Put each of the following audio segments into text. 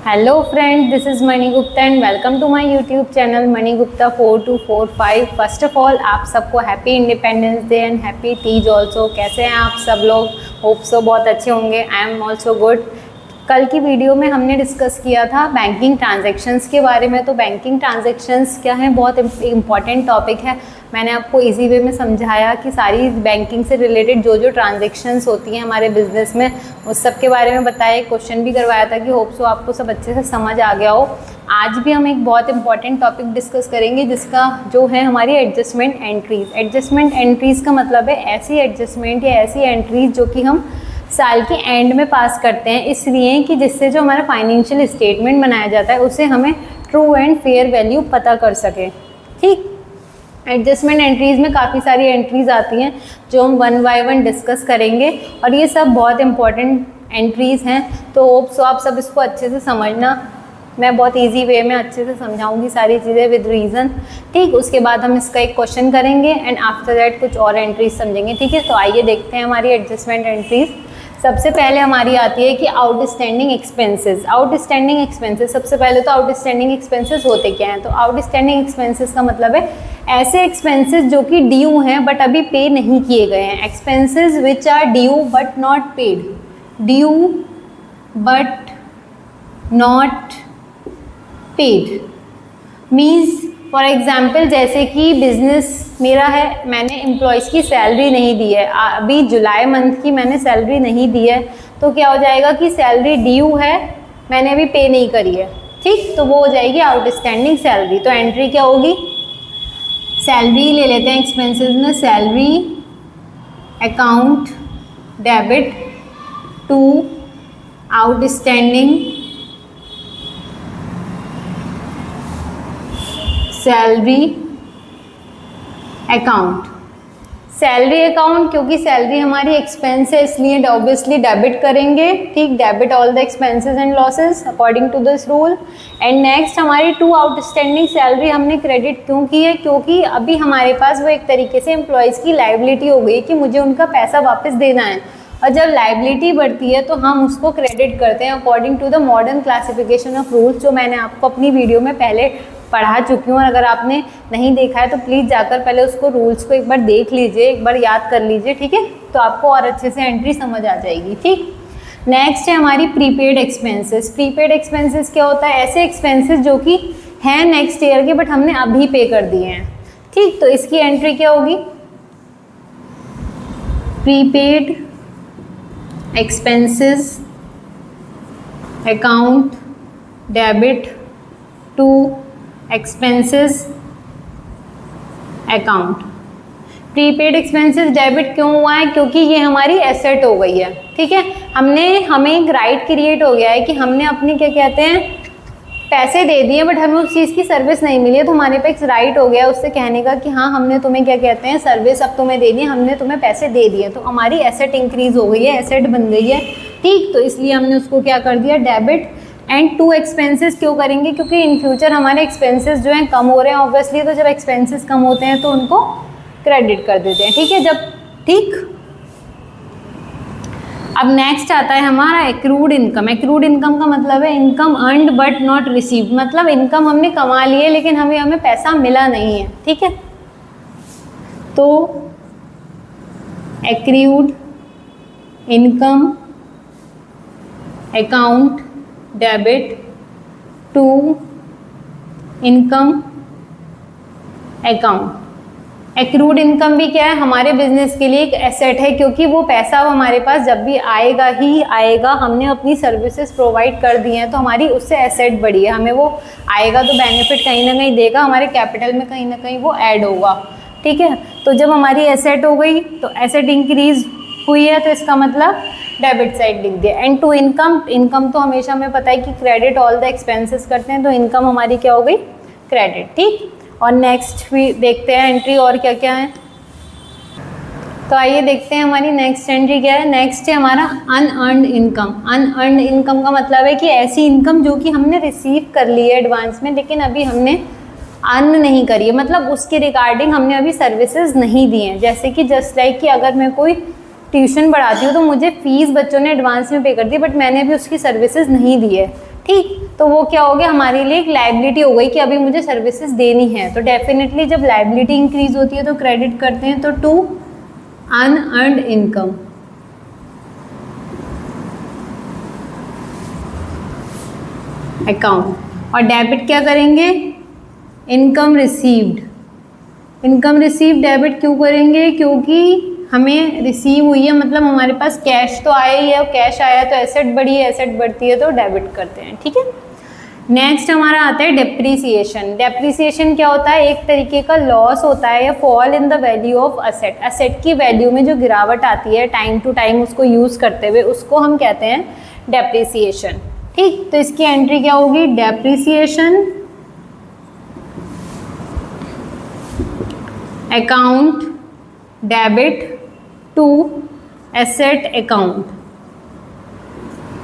Hello friend, this is Mani Gupta and welcome to my YouTube channel Mani Gupta 4245। First of all आप सबको happy Independence Day and happy Teej also. कैसे हैं आप सब लोग? होप सो बहुत अच्छे होंगे। I am also good. कल की वीडियो में हमने डिस्कस किया था बैंकिंग ट्रांजैक्शंस के बारे में। तो बैंकिंग ट्रांजैक्शंस क्या है, बहुत इंपॉर्टेंट टॉपिक है। मैंने आपको इजी वे में समझाया कि सारी बैंकिंग से रिलेटेड जो जो ट्रांजैक्शंस होती हैं हमारे बिजनेस में, उस सब के बारे में बताया। क्वेश्चन भी करवाया था कि होप सो आपको सब अच्छे से समझ आ गया हो। आज भी हम एक बहुत इंपॉर्टेंट टॉपिक डिस्कस करेंगे जिसका जो है हमारी एडजस्टमेंट एंट्रीज। एडजस्टमेंट एंट्रीज का मतलब है ऐसी एडजस्टमेंट या ऐसी एंट्रीज जो कि हम साल के एंड में पास करते हैं, इसलिए कि जिससे जो हमारा फाइनेंशियल स्टेटमेंट बनाया जाता है उसे हमें ट्रू एंड फेयर वैल्यू पता कर सके। ठीक, एडजस्टमेंट एंट्रीज में काफ़ी सारी एंट्रीज आती हैं जो हम वन बाय वन डिस्कस करेंगे और ये सब बहुत इंपॉर्टेंट एंट्रीज हैं। तो होप सो आप सब इसको अच्छे से समझना। मैं बहुत इजी वे में अच्छे से समझाऊंगी सारी चीज़ें विद रीज़न। ठीक, उसके बाद हम इसका एक क्वेश्चन करेंगे एंड आफ्टर दैट कुछ और एंट्रीज समझेंगे। ठीक है, तो आइए देखते हैं हमारी एडजस्टमेंट एंट्रीज। सबसे पहले हमारी आती है कि आउटस्टैंडिंग एक्सपेंसेस। आउटस्टैंडिंग एक्सपेंसेस, सबसे पहले तो आउटस्टैंडिंग एक्सपेंसेस होते क्या हैं? तो आउटस्टैंडिंग एक्सपेंसेस का मतलब है ऐसे एक्सपेंसेस जो कि ड्यू हैं बट अभी पे नहीं किए गए हैं। Expenses which are due but not paid. Due but not paid means for example जैसे कि बिजनेस मेरा है, मैंने एम्प्लॉयज़ की सैलरी नहीं दी है, अभी जुलाई मंथ की मैंने सैलरी नहीं दी है, तो क्या हो जाएगा कि सैलरी ड्यू है, मैंने अभी पे नहीं करी है। ठीक, तो वो हो जाएगी आउटस्टैंडिंग सैलरी। तो एंट्री क्या होगी? सैलरी ले लेते हैं एक्सपेंसेस में, salary account debit to outstanding salary account. Salary account, क्योंकि सैलरी हमारी एक्सपेंस है इसलिए ऑब्वियसली डेबिट करेंगे। ठीक, debit all the expenses and losses according to this rule. And next हमारी टू आउटस्टैंडिंग सैलरी हमने क्रेडिट क्यों की है? क्योंकि अभी हमारे पास वो एक तरीके से एम्प्लॉयज़ की लायबिलिटी हो गई कि मुझे उनका पैसा वापस देना है, और जब लायबिलिटी बढ़ती है तो हम उसको क्रेडिट करते हैं according to the modern classification of rules, जो मैंने आपको अपनी वीडियो में पहले पढ़ा चुकी हूँ। और अगर आपने नहीं देखा है तो प्लीज़ जाकर पहले उसको रूल्स को एक बार देख लीजिए, एक बार याद कर लीजिए। ठीक है, तो आपको और अच्छे से एंट्री समझ आ जाएगी। ठीक, नेक्स्ट है हमारी प्रीपेड एक्सपेंसेस। प्रीपेड एक्सपेंसेस क्या होता है? ऐसे एक्सपेंसेस जो कि हैं नेक्स्ट ईयर के बट हमने अभी पे कर दिए हैं। ठीक, तो इसकी एंट्री क्या होगी? Prepaid expenses account debit to expenses account. Prepaid expenses debit क्यों हुआ है? क्योंकि ये हमारी एसेट हो गई है। ठीक है, हमें एक राइट क्रिएट हो गया है कि हमने अपनी क्या कहते हैं पैसे दे दिए बट हमें उस चीज़ की सर्विस नहीं मिली है, तो हमारे पास राइट हो गया उससे कहने का कि हाँ हमने तुम्हें क्या कहते हैं सर्विस अब तुम्हें देनी है, हमने तुम्हें पैसे दे दिए, तो हमारी एसेट इंक्रीज हो गई है, एसेट बन गई है। ठीक, तो इसलिए हमने उसको क्या कर दिया डेबिट। एंड टू एक्सपेंसेस क्यों करेंगे? क्योंकि इन फ्यूचर हमारे एक्सपेंसेस जो हैं कम हो रहे हैं ऑब्वियसली, तो जब एक्सपेंसेस कम होते हैं तो उनको क्रेडिट कर देते हैं। ठीक है, जब ठीक। अब नेक्स्ट आता है हमारा एक्रूड इनकम। एक्रूड इनकम का मतलब है income earned but not received, मतलब इनकम हमने कमा ली है लेकिन हमें पैसा मिला नहीं है। ठीक है, तो accrued income account debit to income account. Accrued income भी क्या है? हमारे बिजनेस के लिए एक एसेट है, क्योंकि वो पैसा हमारे पास जब भी आएगा ही आएगा, हमने अपनी सर्विसेज प्रोवाइड कर दी हैं तो हमारी उससे एसेट बढ़ी है, हमें वो आएगा तो बेनिफिट कहीं ना कहीं देगा, हमारे कैपिटल में कहीं ना कहीं वो ऐड होगा। ठीक है, तो जब हमारी एसेट हो गई तो एसेट इंक्रीज हुई है, तो इसका मतलब डेबिट साइड लिख दिया। एंड टू इनकम, इनकम तो हमेशा हमें पता है कि क्रेडिट ऑल द एक्सपेंसेस करते हैं, तो इनकम हमारी क्या हो गई? क्रेडिट। ठीक, और नेक्स्ट भी देखते हैं एंट्री और क्या क्या है। तो आइए देखते हैं हमारी नेक्स्ट एंट्री क्या है। नेक्स्ट है हमारा अनअर्न्ड इनकम। अनअर्न्ड इनकम का मतलब है कि ऐसी इनकम जो कि हमने रिसीव कर ली है एडवांस में लेकिन अभी हमने अर्न नहीं करी है, मतलब उसके रिगार्डिंग हमने अभी सर्विसेज नहीं दी हैं। जैसे कि जस्ट लाइक कि अगर मैं कोई ट्यूशन पढ़ाती हूँ तो मुझे फ़ीस बच्चों ने एडवांस में पे कर दी बट मैंने अभी उसकी सर्विसेज नहीं दी है। ठीक, तो वो क्या हो गया, हमारे लिए एक लायबिलिटी हो गई कि अभी मुझे सर्विसेज देनी है। तो डेफिनेटली जब लायबिलिटी इंक्रीज होती है तो क्रेडिट करते हैं, तो टू अनअर्न्ड इनकम। अकाउंट, और डेबिट क्या करेंगे, income received. Income receive debit क्यों करेंगे, क्योंकि हमें रिसीव हुई है, मतलब हमारे पास कैश तो आया ही है, और कैश आया तो एसेट बढ़ी है, एसेट बढ़ती है तो डेबिट करते हैं, ठीक है। नेक्स्ट हमारा आता है डेप्रीसिएशन। डेप्रीसिएशन क्या होता है, एक तरीके का लॉस होता है या fall in the value of asset. Asset की वैल्यू में जो गिरावट आती है टाइम टू टाइम उसको यूज़ करते हुए, उसको हम कहते हैं डेप्रीसिएशन, ठीक। तो इसकी एंट्री क्या होगी, depreciation account debit to asset account,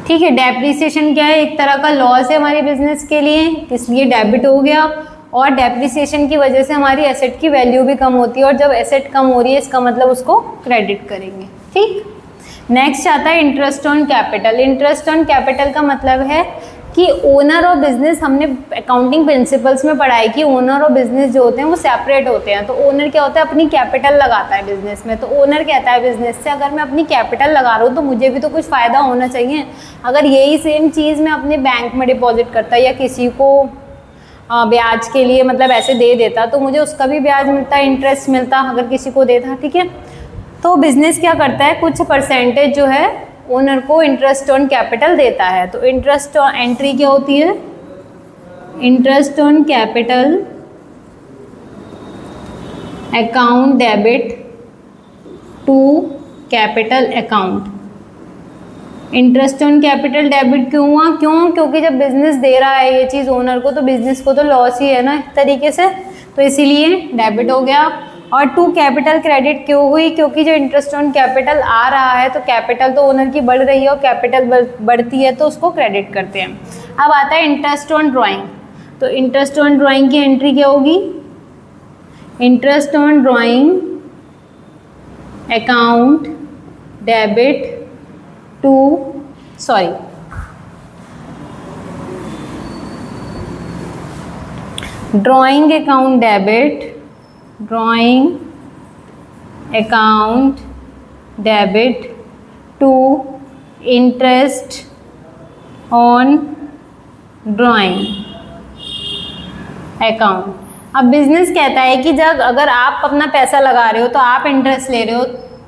ठीक है। डेप्रीसिएशन क्या है, एक तरह का लॉस है हमारे बिजनेस के लिए, इसलिए डेबिट हो गया। और डेप्रीसिएशन की वजह से हमारी एसेट की वैल्यू भी कम होती है, और जब एसेट कम हो रही है इसका मतलब उसको क्रेडिट करेंगे, ठीक। नेक्स्ट आता है interest on capital. Interest on capital का मतलब है कि ओनर ऑफ बिजनेस, हमने अकाउंटिंग प्रिंसिपल्स में पढ़ा है कि ओनर ऑफ बिजनेस जो होते हैं वो सेपरेट होते हैं। तो ओनर क्या होता है, अपनी कैपिटल लगाता है बिजनेस में। तो ओनर कहता है बिजनेस से, अगर मैं अपनी कैपिटल लगा रहा हूँ तो मुझे भी तो कुछ फ़ायदा होना चाहिए। अगर यही सेम चीज़ मैं अपने बैंक में डिपॉजिट करता या किसी को ब्याज के लिए मतलब ऐसे दे देता तो मुझे उसका भी ब्याज मिलता, इंटरेस्ट मिलता अगर किसी को देता, ठीक है। तो बिजनेस क्या करता है, कुछ परसेंटेज जो है ओनर को इंटरेस्ट ऑन कैपिटल देता है। तो इंटरेस्ट ऑन एंट्री क्या होती है, interest on capital account debit to capital account. Interest on capital debit क्यों हुआ, क्योंकि जब बिजनेस दे रहा है ये चीज़ ओनर को तो बिजनेस को तो लॉस ही है ना एक तरीके से, तो इसीलिए डेबिट हो गया। और टू कैपिटल क्रेडिट क्यों हुई, क्योंकि जो इंटरेस्ट ऑन कैपिटल आ रहा है तो कैपिटल तो ओनर की बढ़ रही है और कैपिटल बढ़ती है तो उसको क्रेडिट करते हैं। अब आता है इंटरेस्ट ऑन ड्राइंग। तो इंटरेस्ट ऑन ड्राइंग की एंट्री क्या होगी, interest on drawing account debit to drawing account debit, drawing account debit to interest on drawing account. अब बिजनेस कहता है कि जब अगर आप अपना पैसा लगा रहे हो तो आप इंटरेस्ट ले रहे हो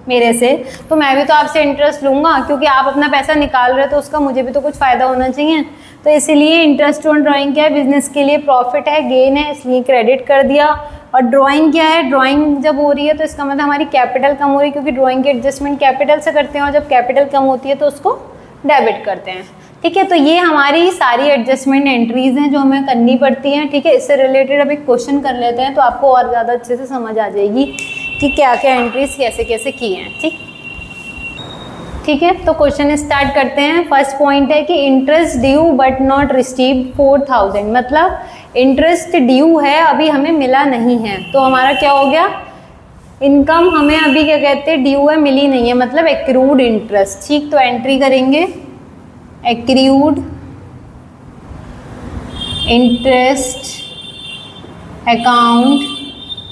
मेरे से, तो मैं भी तो आपसे इंटरेस्ट लूँगा, क्योंकि आप अपना पैसा निकाल रहे हो तो उसका मुझे भी तो कुछ फ़ायदा होना चाहिए। तो इसीलिए इंटरेस्ट ऑन ड्राइंग क्या है, बिजनेस के लिए प्रॉफिट है, गेन है, इसलिए क्रेडिट कर दिया। और ड्राइंग क्या है, ड्राइंग जब हो रही है तो इसका मतलब हमारी कैपिटल कम हो रही है, क्योंकि ड्राइंग की एडजस्टमेंट कैपिटल से करते हैं और जब कैपिटल कम होती है तो उसको डेबिट करते हैं, ठीक है। तो ये हमारी सारी एडजस्टमेंट एंट्रीज हैं जो हमें करनी पड़ती हैं, ठीक है। इससे रिलेटेड अब एक क्वेश्चन कर लेते हैं तो आपको और ज़्यादा अच्छे से समझ आ जाएगी कि क्या क्या एंट्रीज कैसे कैसे की हैं, ठीक है। तो क्वेश्चन स्टार्ट करते हैं। फर्स्ट पॉइंट है कि interest due but not received 4000, मतलब इंटरेस्ट ड्यू है अभी हमें मिला नहीं है। तो हमारा क्या हो गया, इनकम हमें अभी क्या कहते हैं, ड्यू है, मिली नहीं है, मतलब एक्रूड इंटरेस्ट, ठीक। तो एंट्री करेंगे accrued interest account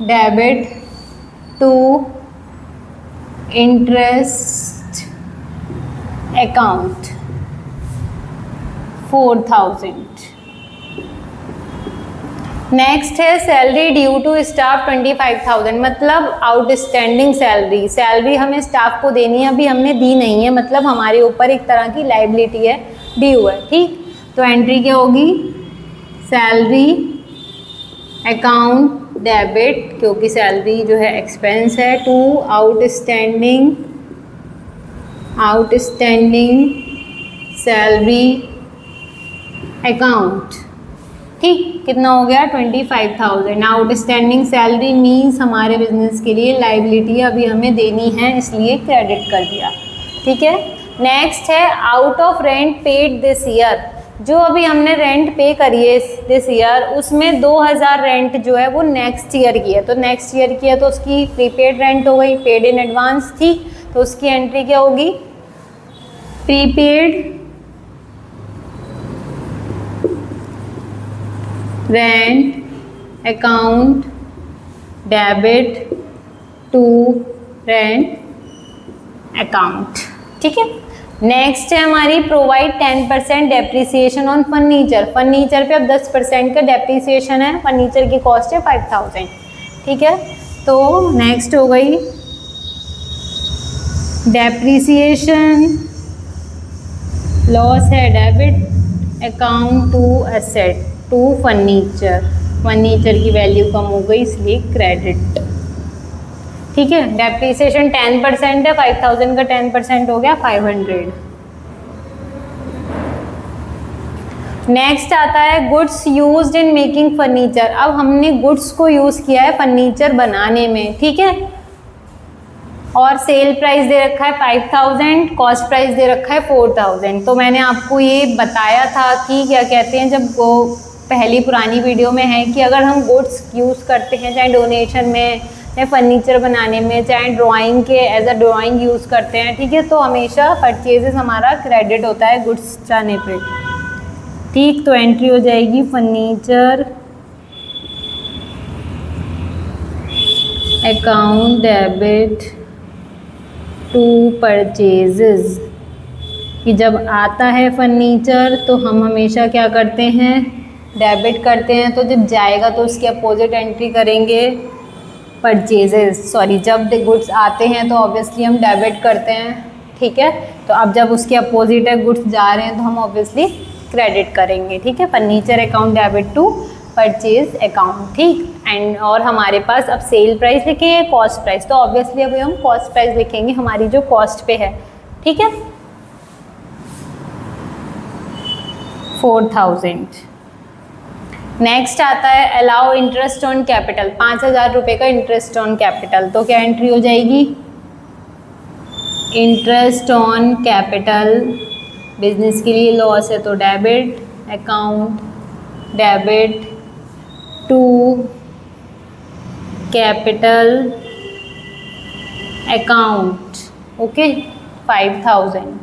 debit to interest account 4000। Next है सैलरी ड्यू टू स्टाफ 25,000, मतलब आउटस्टैंडिंग सैलरी हमें स्टाफ को देनी है, अभी हमने दी नहीं है, मतलब हमारे ऊपर एक तरह की लायबिलिटी है, ड्यू है, ठीक। तो एंट्री क्या होगी, सैलरी अकाउंट डेबिट, क्योंकि सैलरी जो है एक्सपेंस है, टू आउटस्टैंडिंग सैलरी अकाउंट, ठीक। कितना हो गया, 25,000। आउटस्टैंडिंग सैलरी मीन्स हमारे बिजनेस के लिए लायबिलिटी अभी हमें देनी है, इसलिए क्रेडिट कर दिया, ठीक है। नेक्स्ट है out of rent paid this year, जो अभी हमने रेंट पे करी है दिस ईयर, उसमें 2000 रेंट जो है वो नेक्स्ट ईयर की है। तो नेक्स्ट ईयर की है तो उसकी प्रीपेड रेंट हो गई, पेड इन एडवांस थी, तो उसकी एंट्री क्या होगी, prepaid rent account debit to rent account. ठीक है, नेक्स्ट है हमारी provide 10% depreciation on furniture. Furniture पे अब 10% का डेप्रिसिएशन है, फर्नीचर की कॉस्ट है 5000। ठीक है, तो नेक्स्ट हो गई डेप्रिसिएशन, लॉस है debit account to asset to furniture. Furniture की वैल्यू कम हो गई इसलिए क्रेडिट। ठीक है, डेप्रिसिएशन 10% है, 5000 का 10% हो गया 500। नेक्स्ट आता है goods used in making furniture. अब हमने गुड्स को यूज़ किया है फर्नीचर बनाने में। ठीक है, और सेल प्राइस दे रखा है 5000, कॉस्ट प्राइस दे रखा है 4000। तो मैंने आपको ये बताया था कि क्या कहते हैं, जब वो पहली पुरानी वीडियो में है कि अगर हम गुड्स यूज़ करते हैं चाहे डोनेशन में, चाहे फर्नीचर बनाने में, चाहे ड्राइंग के एज अ ड्राइंग यूज़ करते हैं, ठीक है, तो हमेशा परचेजेस हमारा क्रेडिट होता है गुड्स जाने पे। ठीक, तो एंट्री हो जाएगी furniture account debit to purchases, कि जब आता है फर्नीचर तो हम हमेशा क्या करते हैं, डेबिट करते हैं। तो जब जाएगा तो उसके अपोजिट एंट्री करेंगे परचेजेस, सॉरी, जब गुड्स आते हैं तो ऑब्वियसली हम डेबिट करते हैं। ठीक है, तो अब जब उसके अपोजिट है गुड्स जा रहे हैं तो हम ऑब्वियसली क्रेडिट करेंगे। ठीक है, furniture account debit to purchase account. ठीक, एंड और हमारे पास अब सेल प्राइस लिखे है, कॉस्ट प्राइस, तो ऑब्वियसली अभी हम कॉस्ट प्राइस लिखेंगे हमारी जो कॉस्ट पे है। ठीक है, 4000। नेक्स्ट आता है अलाउ इंटरेस्ट ऑन कैपिटल, 5000 रुपये का इंटरेस्ट ऑन कैपिटल। तो क्या एंट्री हो जाएगी, इंटरेस्ट ऑन कैपिटल, बिजनेस के लिए लॉस है तो debit account debit to capital account. Okay, 5000।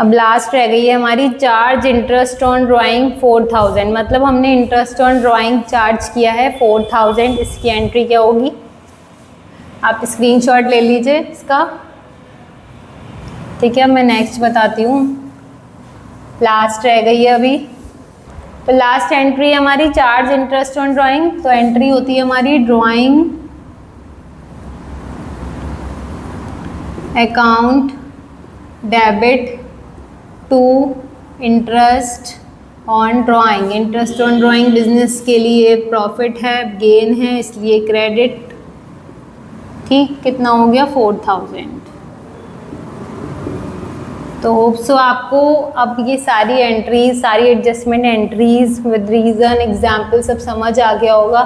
अब लास्ट रह गई है हमारी चार्ज इंटरेस्ट ऑन ड्राइंग 4000, मतलब हमने इंटरेस्ट ऑन ड्राइंग चार्ज किया है 4000। इसकी एंट्री क्या होगी, आप स्क्रीनशॉट ले लीजिए इसका। ठीक है, मैं नेक्स्ट बताती हूँ, लास्ट रह गई है अभी। तो लास्ट एंट्री है हमारी चार्ज इंटरेस्ट ऑन ड्राइंग, तो एंट्री होती है हमारी drawing account debit to interest on drawing. Interest on drawing business के लिए प्रॉफिट है, गेन है, इसलिए क्रेडिट। ठीक, कितना हो गया 4000। तो होप सो आपको अब ये सारी एंट्रीज, सारी adjustment entries with reason example सब समझ आ गया होगा।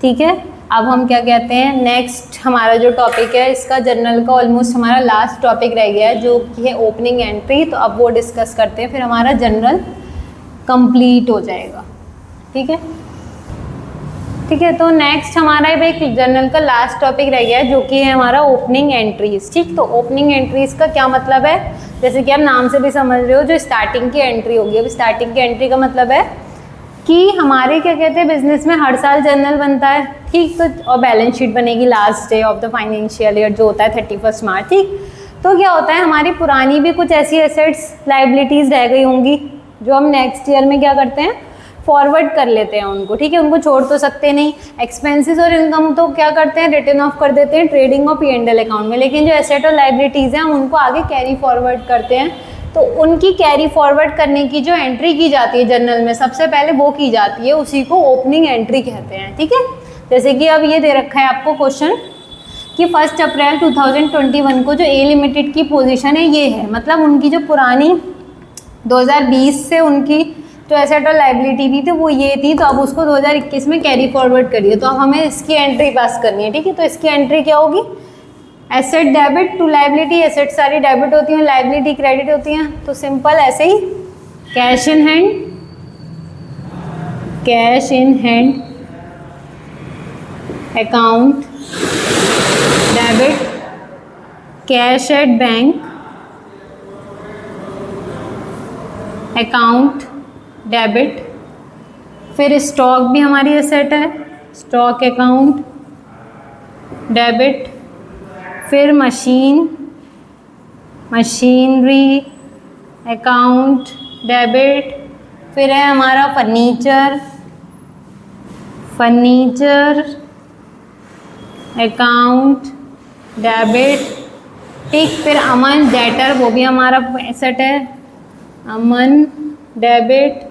ठीक है, अब हम क्या कहते हैं, नेक्स्ट हमारा जो टॉपिक है इसका जर्नल का ऑलमोस्ट हमारा लास्ट टॉपिक रह गया है जो कि है ओपनिंग एंट्री। तो अब वो डिस्कस करते हैं, फिर हमारा जर्नल कंप्लीट हो जाएगा। ठीक है, ठीक है, तो नेक्स्ट हमारा एक जर्नल का लास्ट टॉपिक रह गया है जो कि है हमारा ओपनिंग एंट्रीज। ठीक, तो ओपनिंग एंट्रीज का क्या मतलब है, जैसे कि आप नाम से भी समझ रहे हो, जो स्टार्टिंग की एंट्री होगी। अब स्टार्टिंग की एंट्री का मतलब है कि हमारे क्या कहते हैं बिजनेस में हर साल जर्नल बनता है। ठीक, तो और बैलेंस शीट बनेगी last day of the financial year जो होता है 31 मार्च। ठीक, तो क्या होता है हमारी पुरानी भी कुछ ऐसी एसेट्स लाइबिलिटीज़ रह गई होंगी जो हम नेक्स्ट ईयर में क्या करते हैं, फॉरवर्ड कर लेते हैं उनको। ठीक है, उनको छोड़ तो सकते नहीं। एक्सपेंसेस और इनकम तो क्या करते हैं, रिटर्न ऑफ कर देते हैं ट्रेडिंग और P&L अकाउंट में, लेकिन जो एसेट और लाइबिलिटीज़ हैं हम उनको आगे कैरी फॉरवर्ड करते हैं। तो उनकी कैरी फॉरवर्ड करने की जो एंट्री की जाती है जर्नल में, सबसे पहले वो की जाती है, उसी को ओपनिंग एंट्री कहते हैं। ठीक है, जैसे कि अब ये दे रखा है आपको क्वेश्चन कि 1 अप्रैल 2021 को जो ए लिमिटेड की पोजीशन है ये है, मतलब उनकी जो पुरानी 2020 से उनकी जो एसेट और लाइबिलिटी भी थी वो ये थी, तो अब उसको 2021 में कैरी फॉरवर्ड करिए। तो अब हमें इसकी एंट्री पास करनी है। ठीक है, तो इसकी एंट्री क्या होगी, asset debit to liability. Asset सारी डेबिट होती हैं, लाइबिलिटी क्रेडिट होती हैं, तो सिंपल ऐसे ही cash in hand account debit, cash at bank account debit, फिर स्टॉक भी हमारी एसेट है, स्टॉक अकाउंट डेबिट, फिर मशीनरी अकाउंट डेबिट, फिर है हमारा फर्नीचर अकाउंट डेबिट, ठीक। फिर अमन डेटर, वो भी हमारा एसेट है, अमन डेबिट।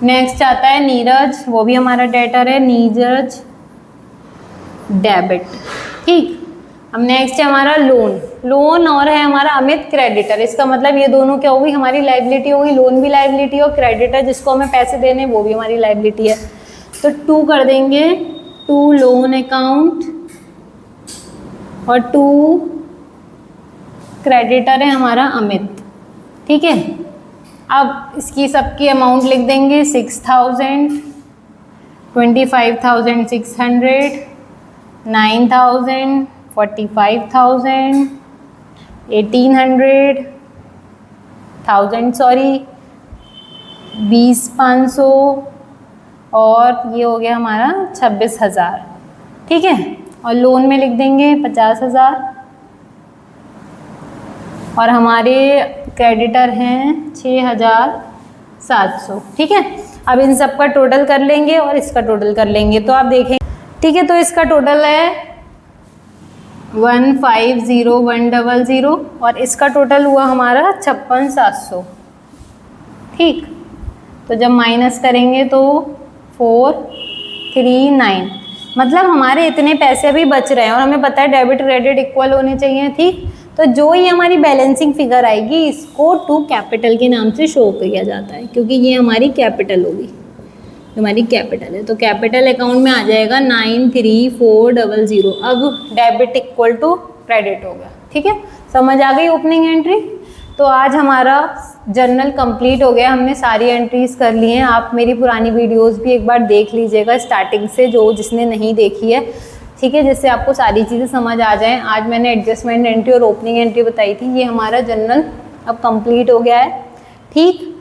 नेक्स्ट आता है नीरज, वो भी हमारा डेटर है, नीरज डेबिट, ठीक। अब नेक्स्ट है हमारा लोन और है हमारा अमित क्रेडिटर। इसका मतलब ये दोनों क्या होगी, हमारी लाइबिलिटी होगी, लोन भी लाइबिलिटी और क्रेडिटर जिसको हमें पैसे देने वो भी हमारी लाइबिलिटी है। तो 2 कर देंगे, 2 लोन अकाउंट और 2 क्रेडिटर है हमारा अमित, ठीक है। अब इसकी सबकी अमाउंट लिख देंगे, 6000, 25,600, 9,000, 45,000, 1800, 20,500 और ये हो गया हमारा 26,000, ठीक है। और लोन में लिख देंगे 50,000 और हमारे क्रेडिटर हैं 6,700, ठीक है। अब इन सब का टोटल कर लेंगे और इसका टोटल कर लेंगे तो आप देखें, ठीक है। तो इसका टोटल है 150,100 और इसका टोटल हुआ हमारा 56,700, ठीक। तो जब माइनस करेंगे तो 439, मतलब हमारे इतने पैसे भी बच रहे हैं और हमें पता है डेबिट क्रेडिट इक्वल होने चाहिए, ठीक। तो जो ही हमारी बैलेंसिंग फिगर आएगी इसको टू कैपिटल के नाम से शो किया जाता है क्योंकि ये हमारी कैपिटल होगी, हमारी कैपिटल है। तो कैपिटल अकाउंट में आ जाएगा 93,400। अब डेबिट इक्वल टू क्रेडिट हो गया, ठीक है। समझ आ गई ओपनिंग एंट्री। तो आज हमारा जर्नल कंप्लीट हो गया, हमने सारी एंट्रीज कर ली हैं। आप मेरी पुरानी वीडियोस भी एक बार देख लीजिएगा स्टार्टिंग से, जिसने नहीं देखी है, ठीक है, जिससे आपको सारी चीज़ें समझ आ जाएं। आज मैंने एडजस्टमेंट एंट्री और ओपनिंग एंट्री बताई थी। ये हमारा जर्नल अब कंप्लीट हो गया है, ठीक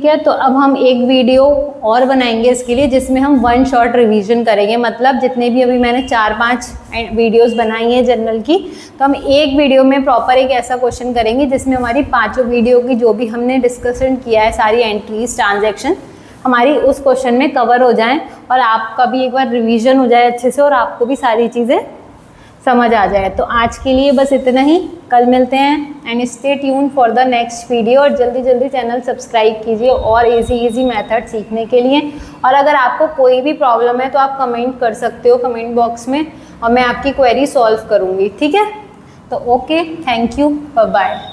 है। तो अब हम एक वीडियो और बनाएंगे इसके लिए जिसमें हम 1 शॉर्ट रिवीजन करेंगे। मतलब जितने भी अभी मैंने 4-5 वीडियोस बनाई हैं जर्नल की, तो हम एक वीडियो में प्रॉपर एक ऐसा क्वेश्चन करेंगे जिसमें हमारी 5 वीडियो की जो भी हमने डिस्कशन किया है, सारी एंट्रीज ट्रांजैक्शन हमारी उस क्वेश्चन में कवर हो जाएं और आपका भी एक बार रिवीजन हो जाए अच्छे से और आपको भी सारी चीज़ें समझ आ जाए। तो आज के लिए बस इतना ही, कल मिलते हैं and stay tune for the next video. और जल्दी चैनल सब्सक्राइब कीजिए और इजी मेथड सीखने के लिए। और अगर आपको कोई भी प्रॉब्लम है तो आप कमेंट कर सकते हो कमेंट बॉक्स में और मैं आपकी क्वेरी सॉल्व करूँगी, ठीक है। तो okay, thank you, bye bye.